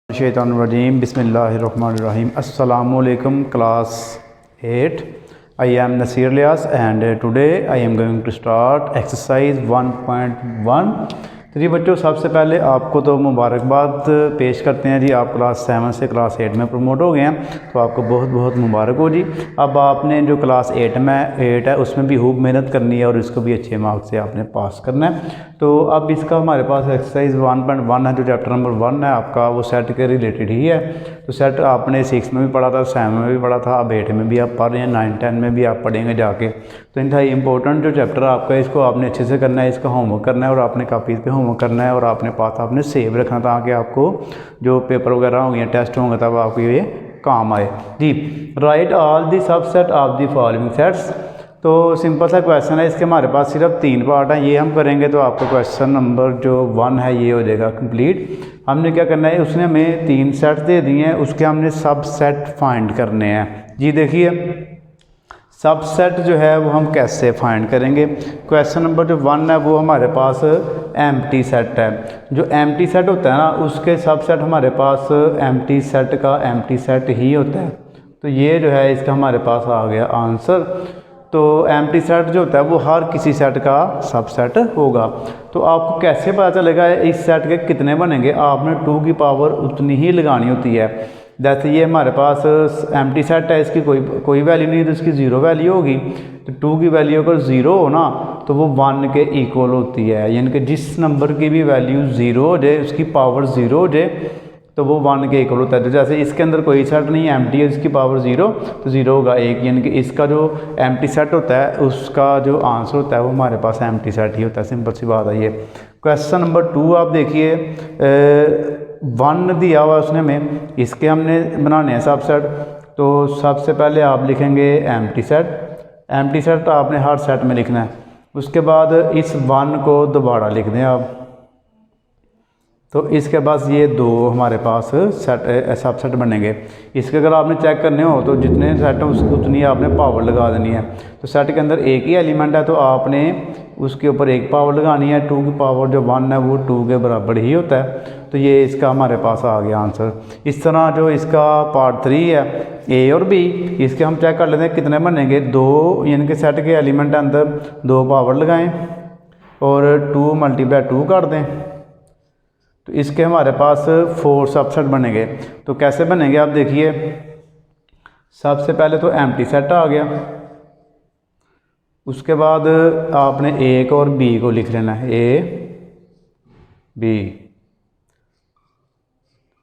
शैतानुर्रजीम बिस्मिल्लाहिर्रहमानिर्रहीम अस्सलामुअलैकुम class 8 I am Nasir Lias and today I am going to start exercise 1.1। तो जी बच्चों, सबसे पहले आपको तो मुबारकबाद पेश करते हैं जी। आप क्लास 7 से क्लास 8 में प्रमोट हो गए हैं, तो आपको बहुत बहुत मुबारक हो जी। अब आपने जो क्लास 8 है उसमें भी खूब मेहनत करनी है और इसको भी अच्छे मार्क्स से आपने पास करना है। तो अब इसका हमारे पास एक्सरसाइज 1.1 है, जो चैप्टर नंबर 1 है आपका, वो सेट के रिलेटेड ही है। तो सेट आपने 6 में भी पढ़ा था, 7 में भी पढ़ा था, अब 8 में भी आप पढ़ रहे हैं, 9, 10 में भी आप पढ़ेंगे जाके। तो इंतहाई इंपॉर्टेंट जो चैप्टर आपका, इसको आपने अच्छे से करना है, इसका होमवर्क करना है और आपने कापीज़ पे होमवर्क करना है और आपने पास आपने सेव रखना, ताकि आपको जो पेपर वगैरह होंगे, टेस्ट होंगे, तब आपको ये काम आए जी। Write all the subset of the following sets. तो सिंपल सा क्वेश्चन है, इसके हमारे पास सिर्फ 3 पार्ट हैं, ये हम करेंगे तो आपका क्वेश्चन नंबर जो 1 है ये हो जाएगा कंप्लीट। हमने क्या करना है, उसने हमें 3 सेट दे दिए हैं, उसके हमने सब सेट फाइंड करने हैं जी। देखिए सब सेट जो है वो हम कैसे फाइंड करेंगे। क्वेश्चन नंबर जो 1 है वो हमारे पास एम्प्टी सेट है। जो एम्प्टी सेट होता है ना, उसके सब सेट हमारे पास एम्प्टी सेट का एम्प्टी सेट ही होता है। तो ये जो है इसका हमारे पास आ गया आंसर। तो एम्प्टी सेट जो होता है वो हर किसी सेट का सबसेट होगा। तो आपको कैसे पता चलेगा इस सेट के कितने बनेंगे, आपने 2 की पावर उतनी ही लगानी होती है। जैसे ये हमारे पास एम्प्टी सेट है, इसकी कोई वैल्यू नहीं, तो इसकी 0 वैल्यू होगी। तो 2 की वैल्यू अगर 0 हो ना, तो वो 1 के इक्वल होती है। यानी कि जिस नंबर की भी वैल्यू 0 हो जाए, उसकी पावर 0 हो जाए, तो वो 1 के इक्वल होता है। तो जैसे इसके अंदर कोई सेट नहीं है, एम्प्टी है, इसकी पावर 0, तो 0 होगा 1। यानी कि इसका जो एम्प्टी सेट होता है उसका जो आंसर होता है वो हमारे पास एम्प्टी सेट ही होता है। सिंपल सी बात है ये। क्वेश्चन नंबर 2 आप देखिए, 1 दिया हुआ उसने हमें, इसके हमने बनाने हैं सब सेट। तो सबसे पहले आप लिखेंगे एम्प्टी सेट। एम्प्टी सेट आपने हर सेट में लिखना है। उसके बाद इस 1 को दोबारा लिख दें आप। तो इसके बाद ये 2 हमारे पास सेट सब सेट बनेंगे। इसके अगर आपने चेक करने हो तो जितने सेट हैं उतनी आपने पावर लगा देनी है। तो सेट के अंदर एक ही एलिमेंट है, तो आपने उसके ऊपर 1 पावर लगानी है। 2 की पावर जो 1 है वो 2 के बराबर ही होता है। तो ये इसका हमारे पास आ गया आंसर। इस तरह जो इसका पार्ट 3 है, ए और बी, इसके हम चेक कर लेते हैं कितने बनेंगे। 2 यानी कि सेट के एलिमेंट के अंदर 2 पावर लगाएँ और 2 × 2 कर दें, तो इसके हमारे पास 4 सबसेट बनेंगे। तो कैसे बनेंगे आप देखिए। सबसे पहले तो एम्प्टी सेट आ गया, उसके बाद आपने ए और बी को लिख लेना है, ए बी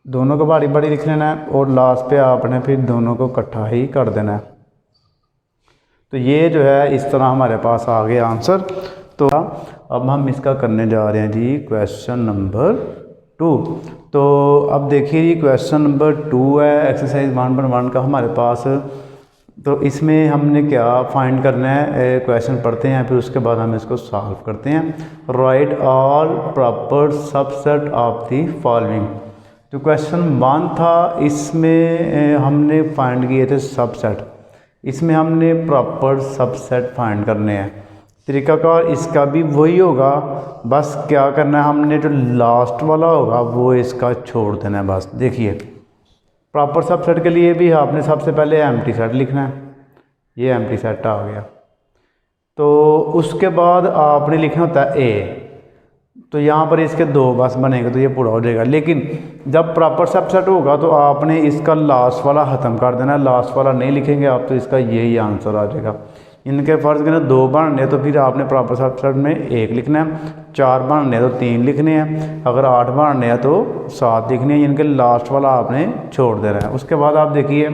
दोनों को बारी बारी लिख लेना है, और लास्ट पे आपने फिर दोनों को इकट्ठा ही कर देना है। तो ये जो है इस तरह हमारे पास आ गया आंसर। तो अब हम इसका करने जा रहे हैं जी क्वेश्चन नंबर 2। तो अब देखिए ये क्वेश्चन नंबर 2 है एक्सरसाइज 1.1 का हमारे पास। तो इसमें हमने क्या फाइंड करना है, क्वेश्चन पढ़ते हैं, फिर उसके बाद हम इसको सॉल्व करते हैं। Right all proper subset of the following. जो क्वेश्चन 1 था, इसमें हमने फाइंड किए थे सबसेट। इसमें हमने प्रॉपर सबसेट फाइंड करने हैं। तरीकाकार इसका भी वही होगा, बस क्या करना है, हमने जो लास्ट वाला होगा वो इसका छोड़ देना है बस। देखिए प्रॉपर सबसेट के लिए भी आपने सबसे पहले एम्प्टी सेट लिखना है। ये एम्प्टी सेट आ गया। तो उसके बाद आपने लिखना होता है ए। तो यहाँ पर इसके 2 बस बनेंगे, तो ये पूरा हो जाएगा। लेकिन जब प्रॉपर सबसेट होगा तो आपने इसका लास्ट वाला ख़त्म कर देना है। लास्ट वाला नहीं लिखेंगे आप, तो इसका यही आंसर आ जाएगा। इनके फ़र्ज़ के 2 बनने, तो फिर आपने प्रॉपर सबसेट में 1 लिखना है। 4 बनने तो 3 लिखने हैं। अगर 8 बनने हैं तो 7 लिखने हैं। इनके लास्ट वाला आपने छोड़ देना है। उसके बाद आप देखिए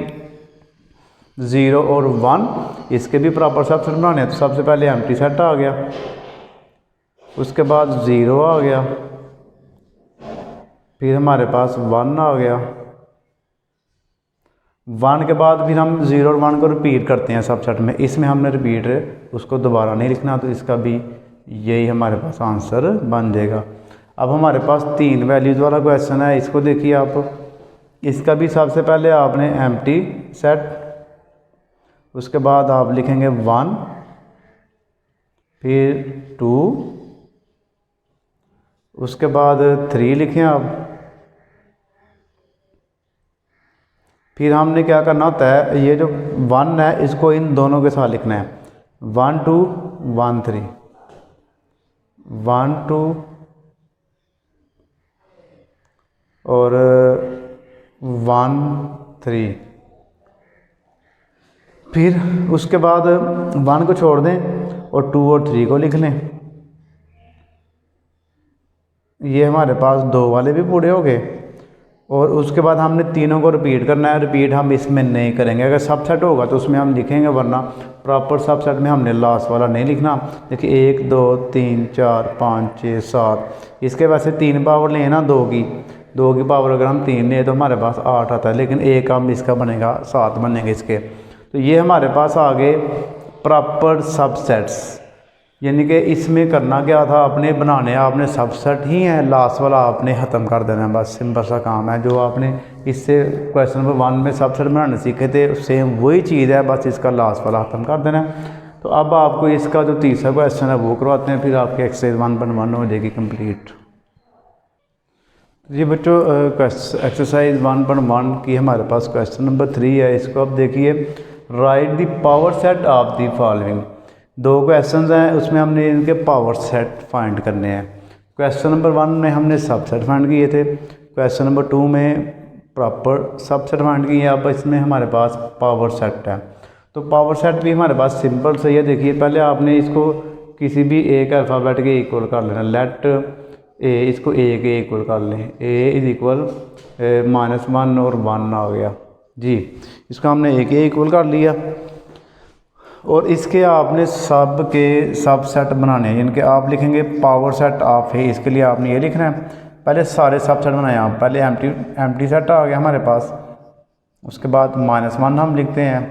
0 और 1, इसके भी प्रॉपर सबसेट बनाने हैं। तो सबसे पहले एम्प्टी सेट आ गया, उसके बाद 0 आ गया, फिर हमारे पास 1 आ गया। 1 के बाद फिर हम 0 और 1 को रिपीट करते हैं सबसेट में। इसमें हमने रिपीट उसको दोबारा नहीं लिखना, तो इसका भी यही हमारे पास आंसर बन जाएगा। अब हमारे पास 3 वैल्यूज़ वाला क्वेश्चन है, इसको देखिए आप। इसका भी सबसे पहले आपने एम्प्टी सेट, उसके बाद आप लिखेंगे 1, फिर 2, उसके बाद 3 लिखें आप, फिर हमने क्या करना होता है, ये जो 1 है इसको इन दोनों के साथ लिखना है, 1 2 1 3, 1 2 और 1 3। फिर उसके बाद 1 को छोड़ दें और 2 और 3 को लिख लें। ये हमारे पास 2 वाले भी पूरे हो गए। और उसके बाद हमने तीनों को रिपीट करना है। रिपीट हम इसमें नहीं करेंगे, अगर सबसेट होगा तो उसमें हम लिखेंगे, वरना प्रॉपर सबसेट में हमने लास्ट वाला नहीं लिखना। देखिए 1 2 3 4 5 6 7, इसके वैसे 3 पावर लें ना 2 की पावर अगर हम 3 लें तो हमारे पास 8 आता है, लेकिन एक हम इसका बनेगा 7 बनेंगे इसके। तो ये हमारे पास आ गए प्रॉपर सबसेट्स। यानी कि इसमें करना क्या था, अपने बनाने आपने सबसेट ही है, लास्ट वाला आपने ख़त्म कर देना है, बस सिंपल सा काम है। जो आपने इससे क्वेश्चन नंबर 1 में सबसेट बनाने सीखे थे सेम वही चीज़ है, बस इसका लास्ट वाला ख़त्म कर देना है। तो अब आपको इसका जो तीसरा क्वेश्चन है वो करवाते हैं, फिर आपकी एक्सरसाइज 1.1 हो जाएगी कंप्लीट। जी बच्चों, एक्सरसाइज 1.1 की हमारे पास क्वेश्चन नंबर 3 है। इसको अब देखिए, right the power set of the following. 2 question हैं, उसमें हमने इनके पावर सेट फाइंड करने हैं। क्वेश्चन नंबर 1 में हमने सबसेट फाइंड किए थे, क्वेश्चन नंबर 2 में प्रॉपर सबसेट फाइंड किए। अब इसमें हमारे पास पावर सेट है, तो पावर सेट भी हमारे पास सिंपल सही है। देखिए पहले आपने इसको किसी भी एक अल्फ़ाबेट के इक्वल कर लेना, लेट ए, इसको ए के इक्वल कर लें, ए इज इक्वल -1 और 1 आ गया जी। इसको हमने ए के इक्वल कर लिया और इसके आपने सब के सब सेट बनाने हैं। यानी कि आप लिखेंगे पावर सेट ऑफ है, इसके लिए आपने ये लिखना है। पहले सारे सब सेट बनाए आप, पहले एम्प्टी सेट आ गया हमारे पास, उसके बाद -1 हम लिखते हैं,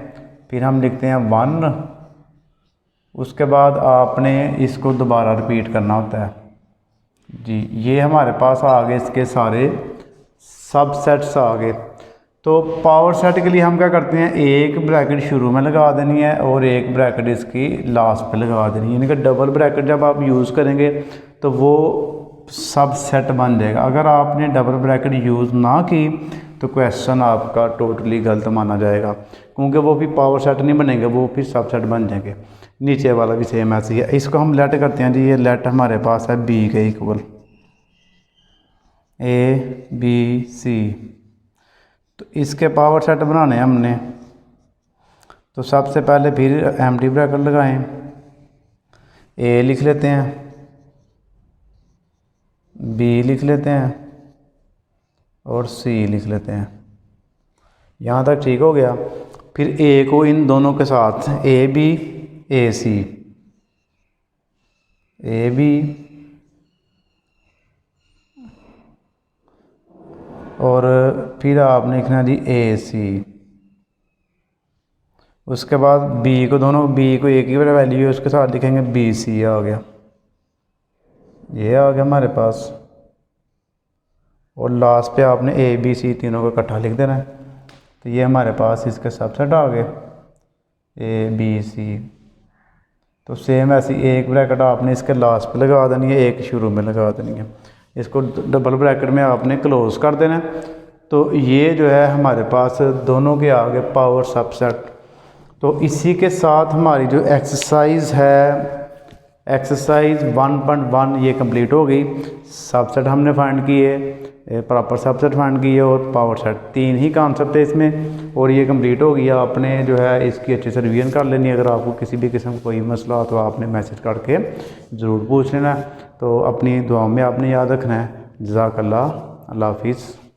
फिर हम लिखते हैं 1, उसके बाद आपने इसको दोबारा रिपीट करना होता है जी। ये हमारे पास आ गए इसके सारे सब सेट्स आ गए। तो पावर सेट के लिए हम क्या करते हैं, एक ब्रैकेट शुरू में लगा देनी है और एक ब्रैकेट इसकी लास्ट पे लगा देनी है। यानी कि डबल ब्रैकेट जब आप यूज़ करेंगे तो वो सब सेट बन जाएगा। अगर आपने डबल ब्रैकेट यूज़ ना की तो क्वेश्चन आपका टोटली गलत माना जाएगा, क्योंकि वो भी पावर सेट नहीं बनेंगे, वो फिर सब सेट बन जाएंगे। नीचे वाला भी सेम ऐसे ही है। इसको हम लेट करते हैं जी। ये लेट हमारे पास है बी के इक्वल, ABC। तो इसके पावर सेट बनाने हैं हमने, तो सबसे पहले फिर एम्प्टी ब्रैकेट लगाएं, ए लिख लेते हैं, बी लिख लेते हैं और सी लिख लेते हैं। यहाँ तक ठीक हो गया। फिर ए को इन दोनों के साथ AB AC, AB और फिर आपने लिखना जी AC। उसके बाद B को, दोनों B को एक ही वैल्यू है, उसके साथ लिखेंगे BC। आ गया, ये आ गया हमारे पास। और लास्ट पे आपने ABC तीनों को इकट्ठा लिख देना है। तो ये हमारे पास इसके सबसेट आ गए ABC। तो सेम ऐसी एक ब्रैकेट आपने इसके लास्ट पे लगा देनी है, एक शुरू में लगा देनी है। इसको डबल ब्रैकेट में आपने क्लोज कर देना है। तो ये जो है हमारे पास दोनों के आगे पावर सबसेट। तो इसी के साथ हमारी जो एक्सरसाइज है, एक्सरसाइज 1.1 ये कंप्लीट हो गई। सबसेट हमने फाइंड किए, प्रॉपर सबसेट फाइंड किए और पावर सेट, 3 ही कॉन्सेप्ट है इसमें और ये कंप्लीट हो गया। आपने जो है इसकी अच्छे से रिवीजन कर लेनी है। अगर आपको किसी भी किस्म का कोई मसला हो तो आपने मैसेज करके ज़रूर पूछ लेना। तो अपनी दुआओं में आपने याद रखना है। जज़ाकल्लाह, अल्लाह हाफिज़।